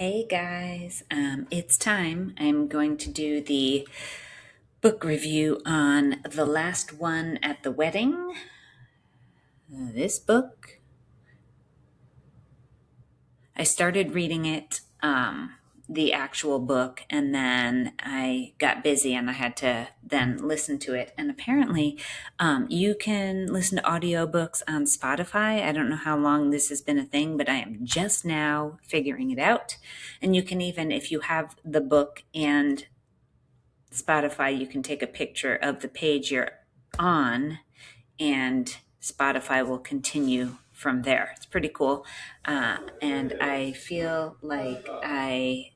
Hey guys, it's time. I'm going to do the book review on The Last One at the Wedding. This book, I started reading it, the actual book, and then I got busy and I had to then listen to it. And apparently, you can listen to audiobooks on Spotify. I don't know how long this has been a thing, but I am just now figuring it out. And you can even, if you have the book and Spotify, you can take a picture of the page you're on, and Spotify will continue from there. It's pretty cool. And I feel like I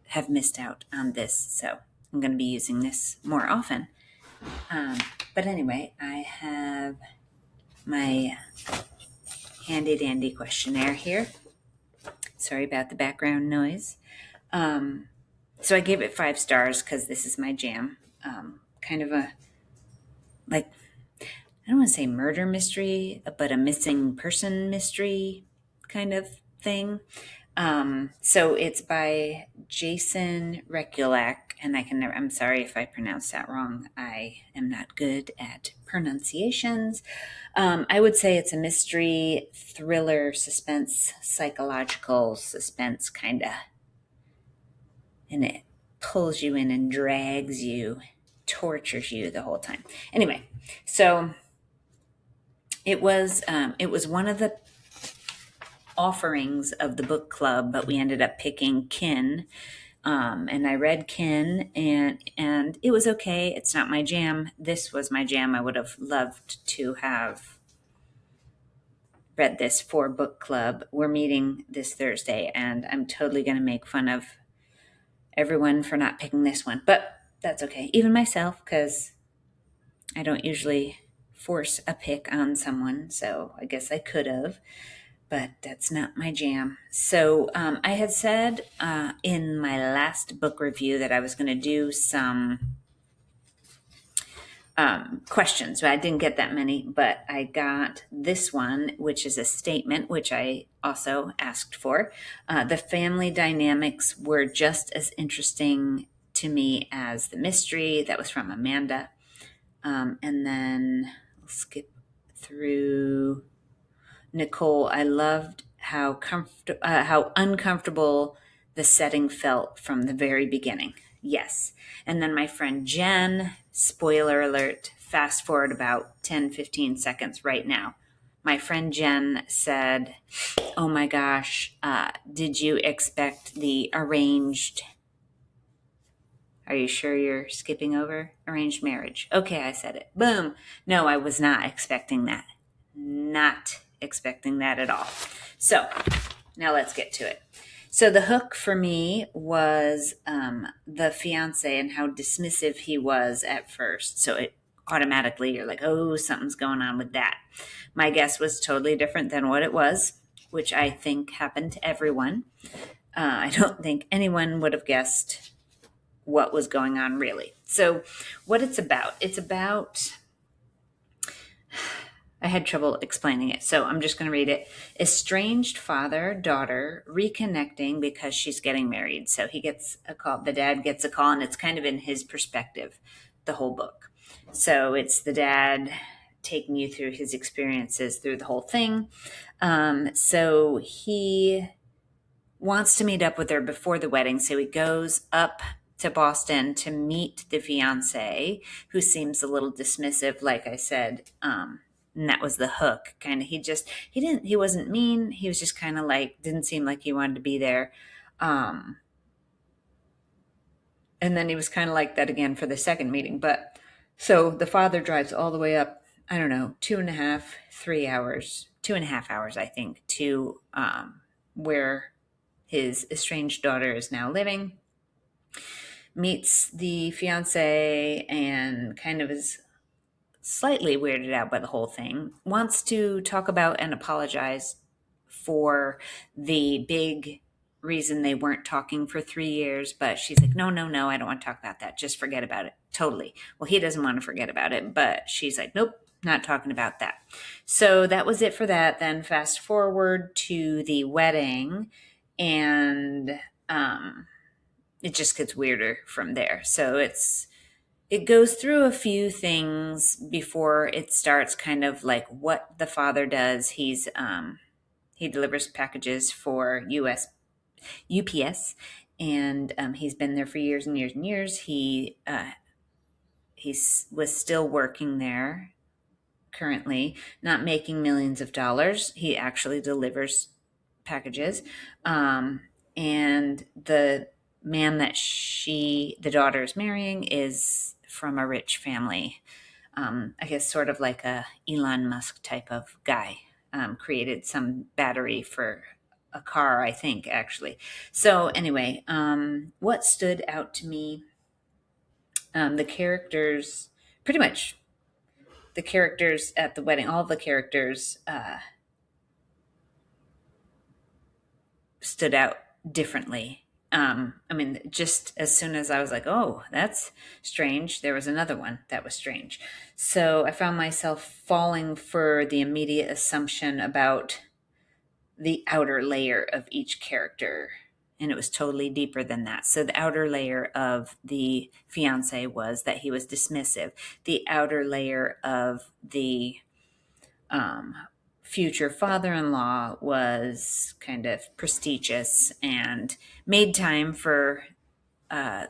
have missed out on this, so I'm going to be using this more often. But anyway, I have my handy dandy questionnaire here. Sorry about the background noise. So I gave it 5 stars because this is my jam. Kind of a, like, I don't want to say murder mystery, but a missing person mystery kind of thing. So it's by Jason Rekulak, and I'm sorry if I pronounced that wrong. I am not good at pronunciations. I would say it's a mystery, thriller, suspense, psychological suspense kind of, and it pulls you in and drags you, tortures you the whole time. Anyway, so it was one of the offerings of the book club, but we ended up picking Kin. And I read Kin, and it was okay. It's not my jam. This was my jam. I would have loved to have read this for book club. We're meeting this Thursday, and I'm totally going to make fun of everyone for not picking this one, but that's okay. Even myself, because I don't usually force a pick on someone, so I guess I could have, but that's not my jam. So I had said in my last book review that I was going to do some questions, but I didn't get that many, but I got this one, which is a statement, which I also asked for. The family dynamics were just as interesting to me as the mystery. That was from Amanda. And then I'll skip through Nicole. I loved how uncomfortable the setting felt from the very beginning. Yes. And then my friend Jen, spoiler alert, fast forward about 10-15 seconds right now. My friend Jen said, oh my gosh, did you expect the arranged, are you sure you're skipping over arranged marriage? Okay, I said it. Boom. No, I was not expecting that. Not expecting that at all. So now let's get to it. So the hook for me was the fiance and how dismissive he was at first. So it automatically, you're like, oh, something's going on with that. My guess was totally different than what it was, which I think happened to everyone. I don't think anyone would have guessed what was going on really. So what it's about, I had trouble explaining it, so I'm just going to read it. Estranged father, daughter, reconnecting because she's getting married. So he gets a call, the dad gets a call, and it's kind of in his perspective, the whole book. So it's the dad taking you through his experiences through the whole thing. So he wants to meet up with her before the wedding, so he goes up to Boston to meet the fiance, who seems a little dismissive, like I said, and that was the hook. Kind of, he wasn't mean. He was just kind of like, didn't seem like he wanted to be there. And then he was kind of like that again for the second meeting. But so the father drives all the way up, I don't know, 3 hours, I think, to where his estranged daughter is now living, meets the fiance, and kind of is slightly weirded out by the whole thing, wants to talk about and apologize for the big reason they weren't talking for 3 years, but she's like, no, I don't want to talk about that. Just forget about it. Totally. Well, he doesn't want to forget about it, but she's like, nope, not talking about that. So that was it for that. Then fast forward to the wedding, and it just gets weirder from there. So it goes through a few things before it starts kind of like what the father does. He delivers packages for UPS, and he's been there for years and years and years. He was still working there currently, not making millions of dollars. He actually delivers packages. And the man that the daughter is marrying is from a rich family. I guess sort of like a Elon Musk type of guy. Created some battery for a car, I think, actually. So anyway, what stood out to me, the characters, pretty much the characters at the wedding, all the characters stood out differently. I mean, just as soon as I was like, oh, that's strange, there was another one that was strange. So I found myself falling for the immediate assumption about the outer layer of each character. And it was totally deeper than that. So the outer layer of the fiance was that he was dismissive. The outer layer of the um, future father-in-law was kind of prestigious and made time for uh,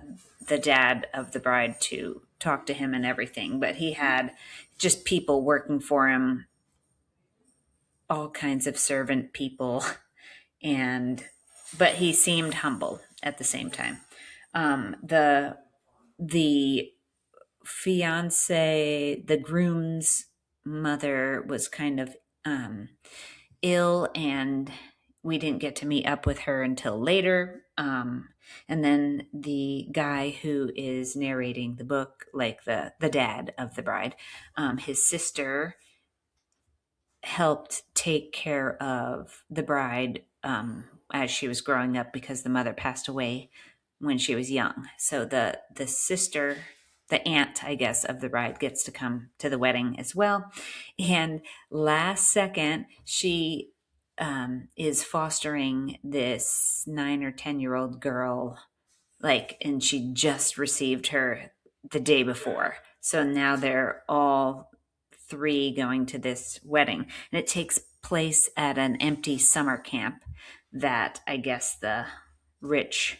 the dad of the bride to talk to him and everything. But he had just people working for him, all kinds of servant people, and but he seemed humble at the same time. The fiance, the groom's mother, was kind of ill, and we didn't get to meet up with her until later. And then the guy who is narrating the book, like the dad of the bride, his sister helped take care of the bride as she was growing up because the mother passed away when she was young. So the sister, the aunt, I guess, of the bride gets to come to the wedding as well. And last second, she is fostering this 9 or 10 year old girl, and she just received her the day before. So now they're all three going to this wedding, and it takes place at an empty summer camp that I guess the rich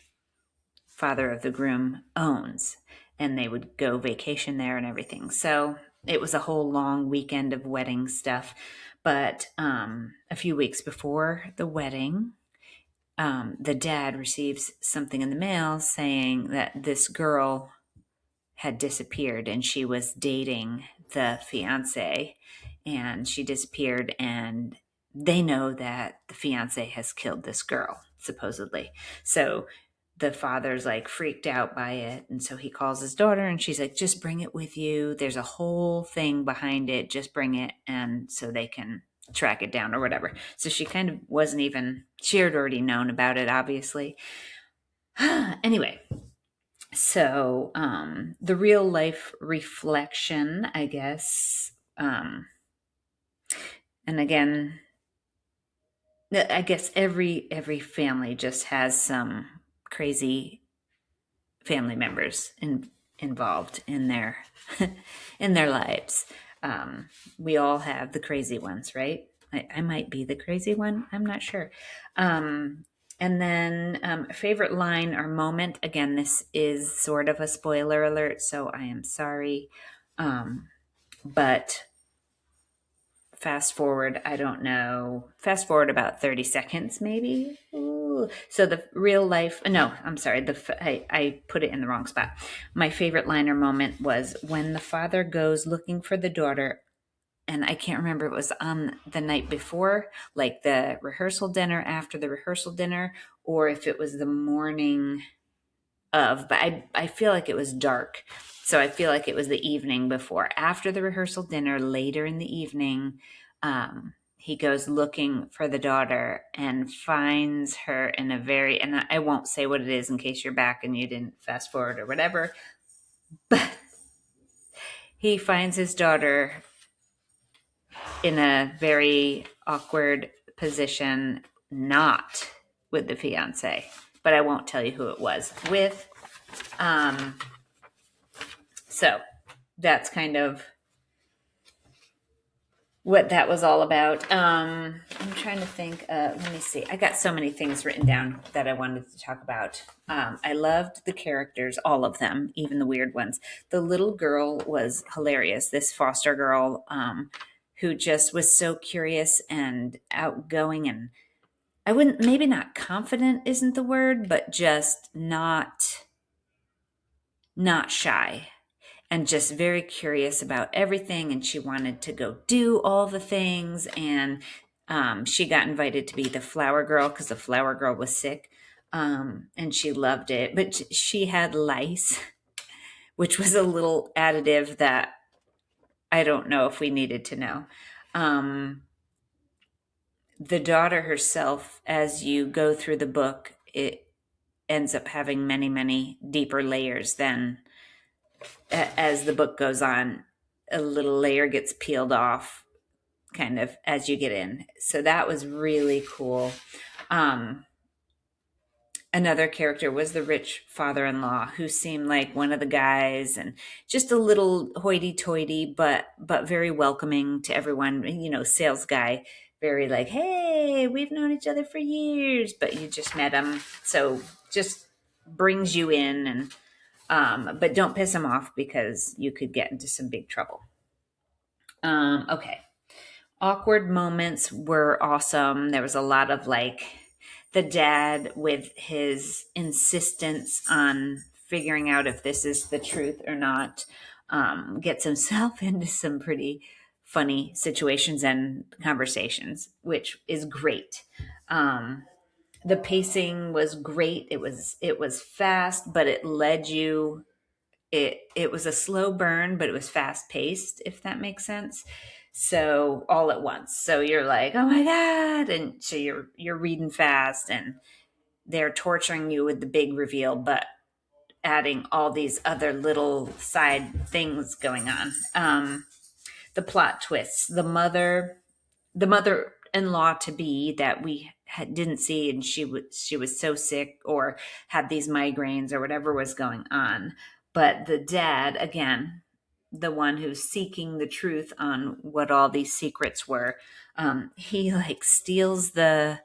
father of the groom owns, and they would go vacation there and everything. So it was a whole long weekend of wedding stuff. But a few weeks before the wedding, the dad receives something in the mail saying that this girl had disappeared, and she was dating the fiance, and she disappeared, and they know that the fiance has killed this girl, supposedly. So the father's like freaked out by it, and so he calls his daughter, and she's like, just bring it with you, there's a whole thing behind it, just bring it, and so they can track it down or whatever. So she kind of wasn't even, she had already known about it, obviously. Anyway, so the real life reflection, I guess, and again, I guess every family just has some crazy family members involved in their in their lives. We all have the crazy ones, right? I might be the crazy one. I'm not sure. And then favorite line or moment. Again, this is sort of a spoiler alert, so I am sorry. But fast forward, I don't know, fast forward about 30 seconds maybe. Ooh. So the real life, no, I'm sorry, I put it in the wrong spot. My favorite line or moment was when the father goes looking for the daughter, and I can't remember, it was on the night before, like the rehearsal dinner, after the rehearsal dinner, or if it was the morning of, but I feel like it was dark. So I feel like it was the evening before. After the rehearsal dinner, later in the evening, he goes looking for the daughter and finds her in a very, and I won't say what it is in case you're back and you didn't fast forward or whatever, but he finds his daughter in a very awkward position, not with the fiance, but I won't tell you who it was with. So that's kind of what that was all about. I'm trying to think. Let me see. I got so many things written down that I wanted to talk about. I loved the characters, all of them, even the weird ones. The little girl was hilarious. This foster girl who just was so curious and outgoing, and I wouldn't, maybe not confident isn't the word, but just not shy and just very curious about everything. And she wanted to go do all the things. And she got invited to be the flower girl because the flower girl was sick. And she loved it. But she had lice, which was a little additive that I don't know if we needed to know. The daughter herself, as you go through the book, it ends up having many, many deeper layers than as the book goes on. A little layer gets peeled off kind of as you get in. So that was really cool. Another character was the rich father-in-law who seemed like one of the guys and just a little hoity-toity, but very welcoming to everyone. You know, sales guy, very like, hey, we've known each other for years, but you just met him, so just brings you in. And but don't piss him off because you could get into some big trouble. Okay. Awkward moments were awesome. There was a lot of like the dad with his insistence on figuring out if this is the truth or not, gets himself into some pretty funny situations and conversations, which is great. The pacing was great. It was fast, but it led you. It was a slow burn, but it was fast paced, if that makes sense. So all at once. So you're like, oh my God. And so you're reading fast and they're torturing you with the big reveal, but adding all these other little side things going on. The plot twists, the mother-in-law to be that we didn't see, and she was so sick or had these migraines or whatever was going on. But the dad, again, the one who's seeking the truth on what all these secrets were, he like steals the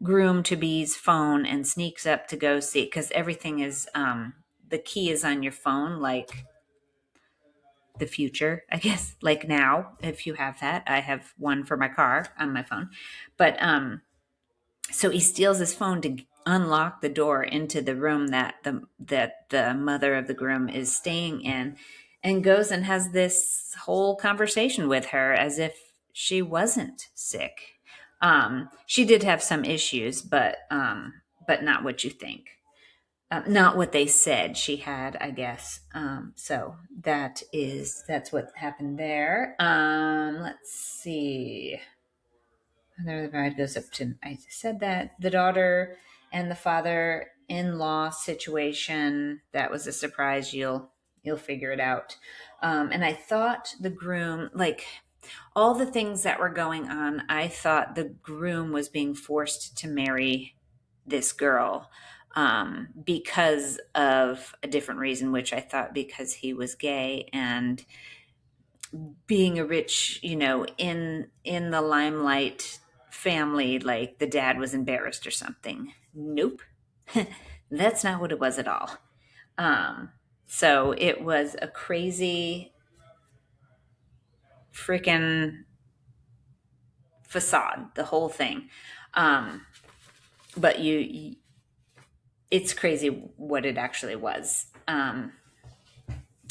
groom to be's phone and sneaks up to go see, because everything is the key is on your phone, like the future, I guess, like now, if you have that. I have one for my car on my phone. But so he steals his phone to unlock the door into the room that the mother of the groom is staying in, and goes and has this whole conversation with her as if she wasn't sick. She did have some issues, but not what you think. Not what they said she had, I guess. So that's what happened there. Let's see. There the bride goes up to, I said that, the daughter and the father-in-law situation, that was a surprise. You'll figure it out. And I thought the groom, like all the things that were going on, I thought the groom was being forced to marry this girl because of a different reason, which I thought because he was gay and being a rich, in the limelight family, like the dad was embarrassed or something. Nope. That's not what it was at all. So it was a crazy freaking facade, the whole thing. But it's crazy what it actually was. And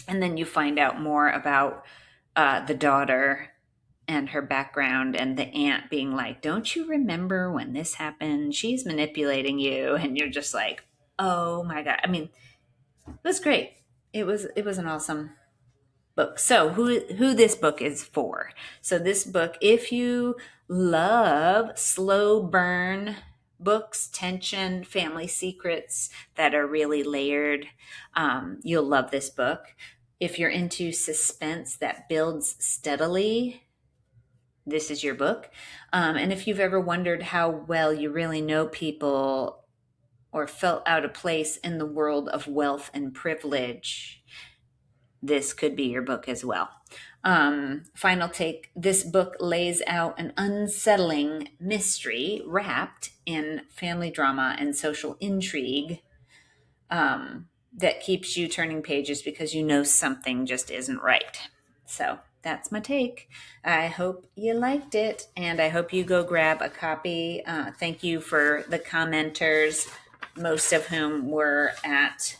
then you find out more about the daughter and her background, and the aunt being like, don't you remember when this happened? She's manipulating you. And you're just like, oh my God. I mean, it was great. It was an awesome book. So who this book is for. So this book, if you love slow burn books, tension, family secrets that are really layered, you'll love this book. If you're into suspense that builds steadily, this is your book. And if you've ever wondered how well you really know people or felt out of place in the world of wealth and privilege, this could be your book as well. Final take. This book lays out an unsettling mystery wrapped in family drama and social intrigue that keeps you turning pages because you know something just isn't right. So that's my take. I hope you liked it, and I hope you go grab a copy. Thank you for the commenters, most of whom were at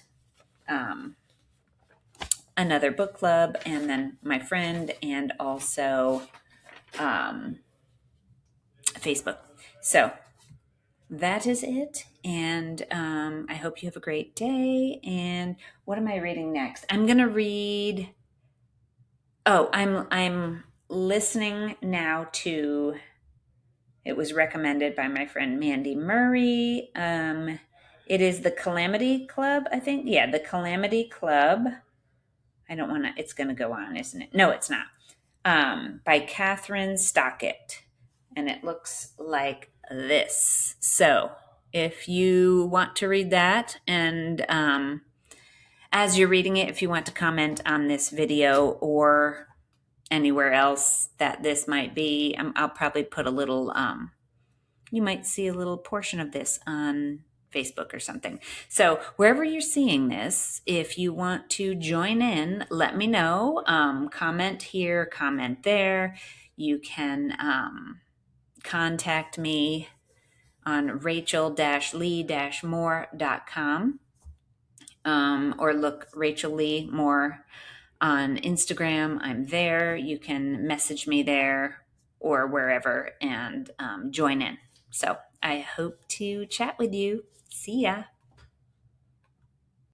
another book club, and then my friend, and also Facebook. So that is it, and I hope you have a great day. And what am I reading next? I'm gonna read. Oh, I'm listening now to. It was recommended by my friend Mandy Murray. It is the Calamity Club, I think. Yeah, the Calamity Club. I don't want to. It's going to go on, isn't it? No, it's not. By Catherine Stockett, and it looks like this. So, if you want to read that, and as you're reading it, if you want to comment on this video or anywhere else that this might be, I'll probably put a little. You might see a little portion of this on Facebook or something. So wherever you're seeing this, if you want to join in, let me know. Comment here, comment there. You can contact me on rachel-lee-moore.com or look Rachel Lee Moore on Instagram. I'm there. You can message me there or wherever and join in. So I hope to chat with you. See ya.